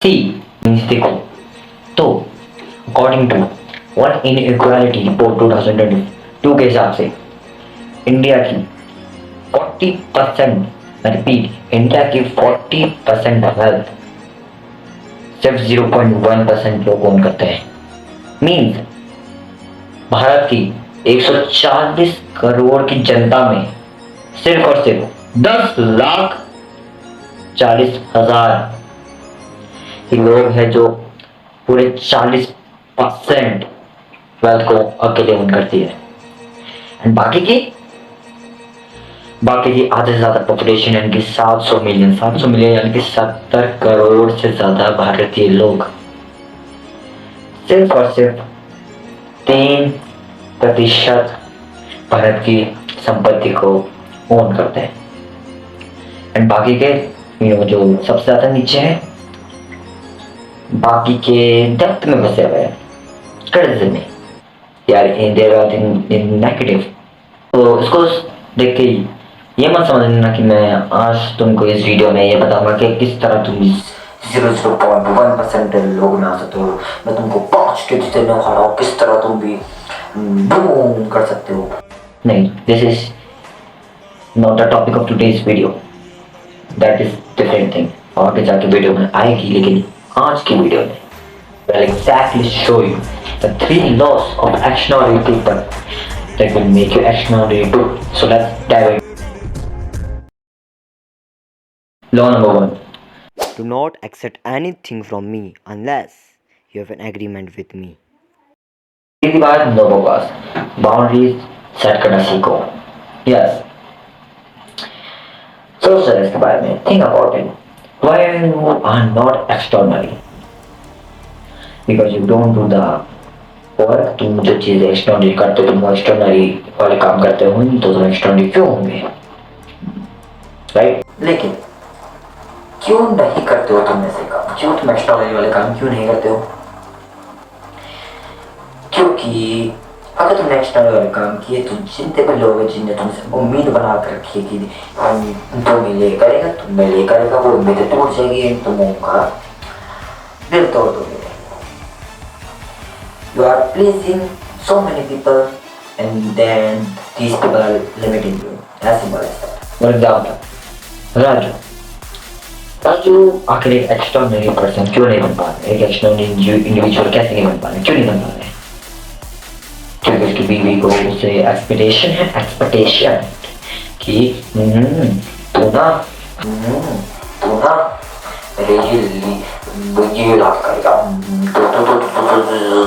सी means देखो तो according to world inequality report 2022 के हिसाब से इंडिया की 40%, रिपीट, इंडिया की 40% वेल्थ सिर्फ 0.1% लोग ओन करते हैं। मीन्स भारत की 140 करोड़ की जनता में सिर्फ और सिर्फ 10,40,000 ही लोग हैं जो पूरे 40% वेल्थ को अकेले ओन करती है। एंड बाकी की आधे से ज्यादा पॉपुलेशन यानी कि 700 मिलियन यानी कि 70 करोड़ से ज्यादा भारतीय लोग सिर्फ और सिर्फ 3% भारत की संपत्ति को ओन करते हैं। एंड बाकी के जो सबसे ज्यादा नीचे है, बाकी के डेप्थ में फंसे हुए हैं, कर्ज में यार, इन नेगेटिव। तो इसको देख के ये मत समझना कि मैं आज तुमको इस वीडियो में ये बताऊंगा कि किस तरह तुम 0.1% लोग में आ सकते हो। मैं तुमको 5 टिप्स देने वाला हूँ किस तरह तुम भी बूम कर सकते हो। नहीं, this is not the topic of today's video, that is different thing. आगे जाके वीडियो में आएगी, लेकिन आज की वीडियो में will exactly show you the 3 laws of extraordinary people that will make you extraordinary too. So let's dive in. Law number 1. Do not accept anything from me unless you have an agreement with me. पहली बात, लोगों पास boundaries set करना सीखो। Yes, सोच रहे इसके बारे में, think about it, why you are not extraordinary, because you don't do the work. तुम जो चीजें एक्स्ट्राऑर्डिनरी करते हो, तुम एक्स्ट्राऑर्डिनरी वाले काम करते हो, तो तुम एक्स्ट्राऑर्डिनरी क्यों होंगे, राइट? लेकिन क्यों नहीं करते हो तुम ऐसे काम? क्यों तुम एक्स्ट्राऑर्डिनरी वाले काम क्यों नहीं करते हो? क्योंकि अगर तुमने एक्स्ट्राऑर्डिनरी वाले काम किए तो जितने भी लोग हैं जिन्हें तुमसे उम्मीद बना कर रखी है कि तुम ये करेगा, तुम ये करेगा, वो उम्मीदें टूट जाएगी, तुम उनका दिल तोड़ दोगे। You are pleasing so many people and then these people are limiting you. As simple as that. For example, Raju आखिर एक एक्स्ट्राऑर्डिनरी पर्सन क्यों नहीं बन पा रहे? एक एक्स्ट्राऑर्डिनरी इंडिविजुअल कैसे नहीं बन पा रहे? क्यों नहीं बन पा रहे? क्योंकि उसकी बीवी को उससे एक्सपेक्टेशन कि तू ना ये लाभ करेगा,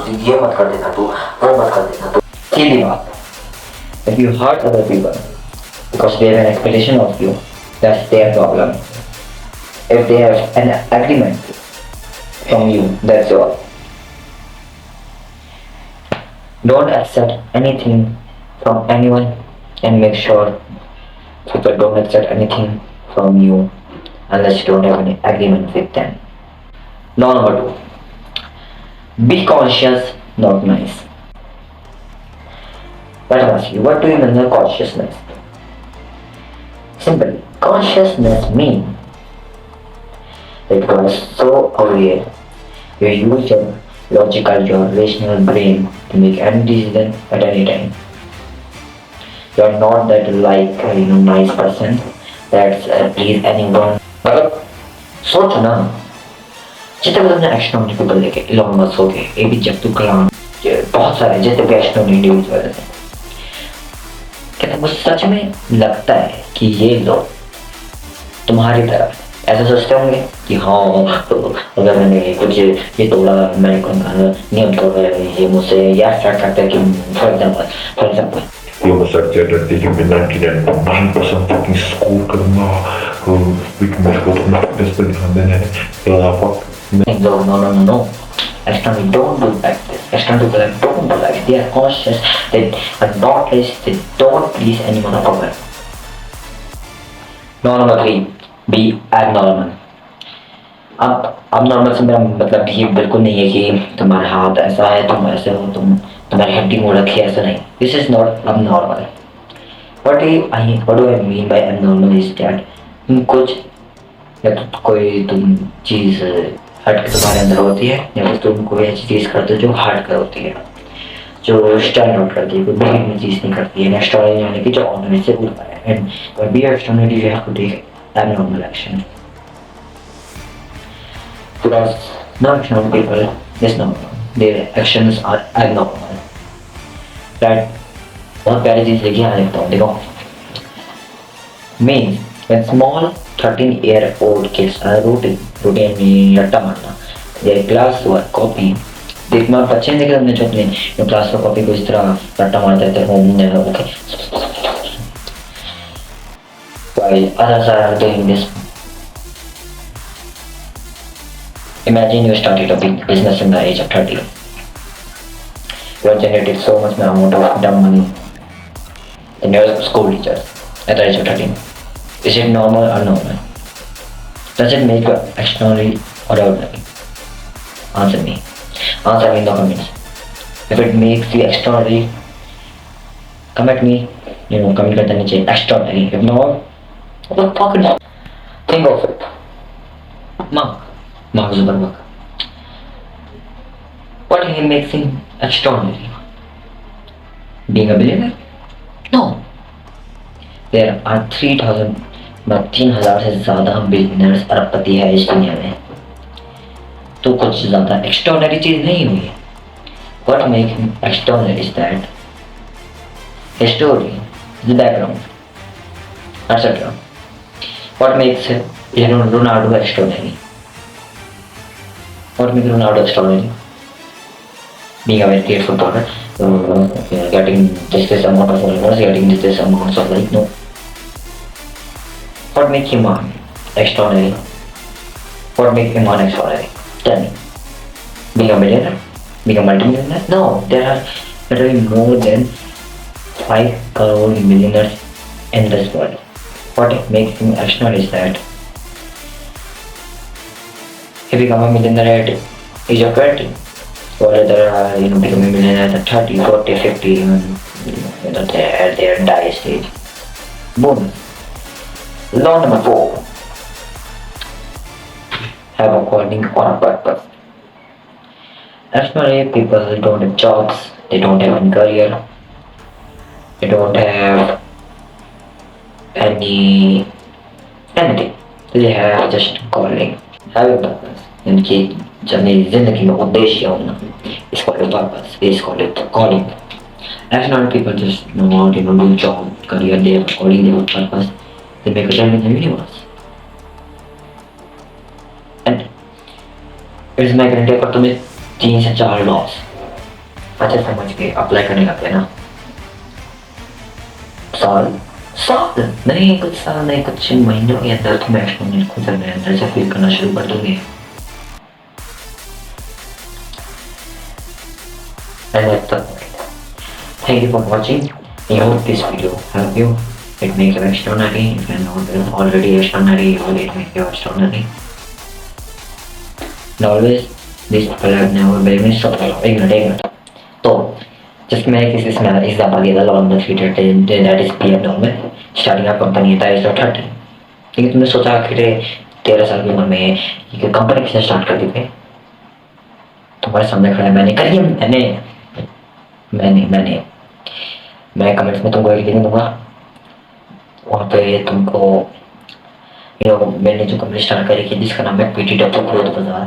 तो ये मत कर देना, तू वो मत कर देना। तो सीधी बात, if you hurt other people because they have an expectation of you, that's their problem. If they have an agreement from you, that's all. Don't accept anything from anyone and make sure people don't accept anything from you unless you don't have any agreement with them. Law number 2. Be conscious, not nice. Let me ask you, what do you mean by consciousness? Simply, consciousness means that you are so aware, you use your logical, your rational brain to make any decision at any time. You are not that like nice person that's please anyone. मतलब सोचो ना, जितने भी तुमने extraordinary people देखे, Elon Musk हो गए, APJ Abdul Kalam, बहुत सारे जितने भी एक्स्ट्राऑर्डिनरी इंडिविजुअल हैं, क्या तुमको सच में लगता है कि ये लोग तुम्हारी तरह ऐसा सोचते होंगे कि हाँ, तो अगर मैंने कुछ ये तोड़ा, मैं नियम तोड़ रहा है, ये मुझसे यार स्टार्ट करता है कि फॉर एग्जाम्पल ये वो सर कहते कि मैं 99% fucking स्कोर करूँगा, लेकिन मेरे को तो फिटनेस पे ध्यान देना है, तो आप No. Externally don't do like this. Externally don't do like this. They are conscious. They are not rich. They don't please anyone of our. Law number 3. Be abnormal. अब नॉर्मल से मेरा मतलब ये बिल्कुल नहीं है कि तुम्हारा हाथ ऐसा है, तुम ऐसे हो, तुम्हारी हड्डी मुड़ रखी है, ऐसा नहीं। This is not abnormal. What do I mean by abnormal is that कुछ या तो कोई तुम चीज़ हट के तुम्हारे अंदर होती है, या फिर तुम कोई ऐसी चीज करते हो जो हट कर होती है, जो स्टैंड आउट करती है, कोई बिगिन में चीज नहीं करती है, एक्स्ट्राऑर्डिनरी यानी कि जो ऑर्डिनरी से उल्टा है। And when be extraordinary you have to take abnormal action, because non-external people is normal, their actions are abnormal, right? बहुत प्यारी चीज लिखी है, लिखता हूँ देखो। Means when small 13-year-old kids are routine में रट्टा मारना their class work copy, देखना बच्चे देखे हमने जो अपने क्लास वर्क कॉपी को इस तरह रट्टा मारते थे home okay, while others are doing this. Imagine you started a big business in the age of 30. You have generated so much amount of dumb money. And you're a school teacher at the age of 13. Is it normal or normal? Does it make you extraordinary or ordinary? Answer me. Answer me in the comments. If it makes you extraordinary, come at me. Comment करते नीचे extraordinary. If not, what the fuck is it? Think of it. Mark Zuckerberg. What he makes him extraordinary? Being a billionaire? No. There are 3,000 से ज़्यादा billionaires अरबपति है इस दुनिया में, तो कुछ ज़्यादा एक्स्ट्राऑर्डिनरी चीज़ नहीं हुई है। What makes him extraordinary is that his story, his background, etc. What makes Ronaldo extraordinary? What makes Ronaldo extraordinary? Being a very great footballer, getting this amount of followers, getting this amount of like, no. What makes him extraordinary? What makes him extraordinary? Tell me. Being a millionaire? Being a multi-millionaire? No, there are literally more than 5 crore millionaires in this world. What makes him extraordinary is that he become a millionaire at age of 20. Or other, become a millionaire at 30, 40, 50, even, at their die stage. Boom. Law number 4. Have a calling or a purpose. Extraordinary people don't have jobs, they don't have any career, they don't have anything. They have just calling. Having purpose. इनकी journey जिंदगी में उद्देश्य होना, is called a purpose, is called a calling. Extraordinary people just want do job, career, they have calling, they have purpose, they make a journey in the universe. And it's my guarantee पर तुम्हें 3 से 4 loss अच्छे समझ के apply करने लगते हैं ना। साल नहीं, कुछ साल नहीं, कुछ महीनों के अंदर तुम्हें एक्सपीरियंस खुद अपने अंदर से फील करना शुरू कर दोगे। And that's the point. Thank you for watching. I hope this video helped you. It makes you extraordinary. If you're not already extraordinary, it will make you extraordinary. And always, these people have never been me. So, ignorant. So, just make this example दिया था long में fitter that is be abnormal. Starting a company at the age of 30. लेकिन तुमने सोचा कि 13 साल की उम्र में ये कंपनी किसने स्टार्ट कर दी थी? तुम्हारे सामने खड़ा है, मैंने करी है, मैं कमेंट्स में तुमको एक लिंक दूंगा, वहाँ पे तुमको मैंने जो कंपनी स्टार्ट करी थी जिसका नाम है PTW ग्रोथ बाजार,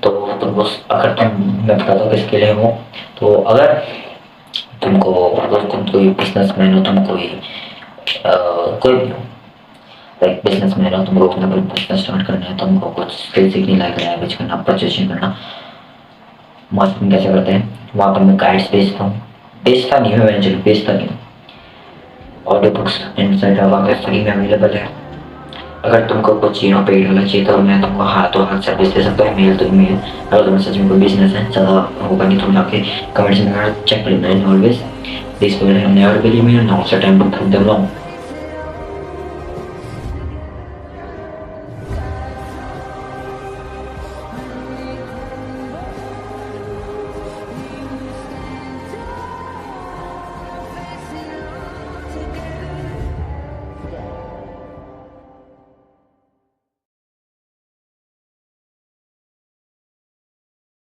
तो तुमको अगर मैं बताता हूँ किसके लिए हो, तो अगर तुम कोई बिजनेसमैन हो, तुम कोई भी हो, लाइक बिजनेसमैन हो, तुमको अपना कोई बिजनेस स्टार्ट करना है, तुमको कुछ स्किल सीखनी, लाइक लैंग्वेज करना, परचेसिंग करना, मार्केटिंग कैसे करते हैं, वहाँ पर मैं गाइड्स बेचता नहीं हूँ, बेचता नहीं हूँ, ऑडियो बुक्स इनसाइड वहाँ पे फ्री में अवेलेबल है। अगर तुमको कुछ पेड वाला चाहिए तो मैं तुमको हाथों हाथ सर्विस दे सकता हूँ, ईमेल तो ईमेल। अगर तुम्हें सच में कोई बिजनेस है, ज़्यादा होगा नहीं, तुम जाके कमेंट्स में चेक कर लेना। Always this will have never been me, now it's time to prove them wrong.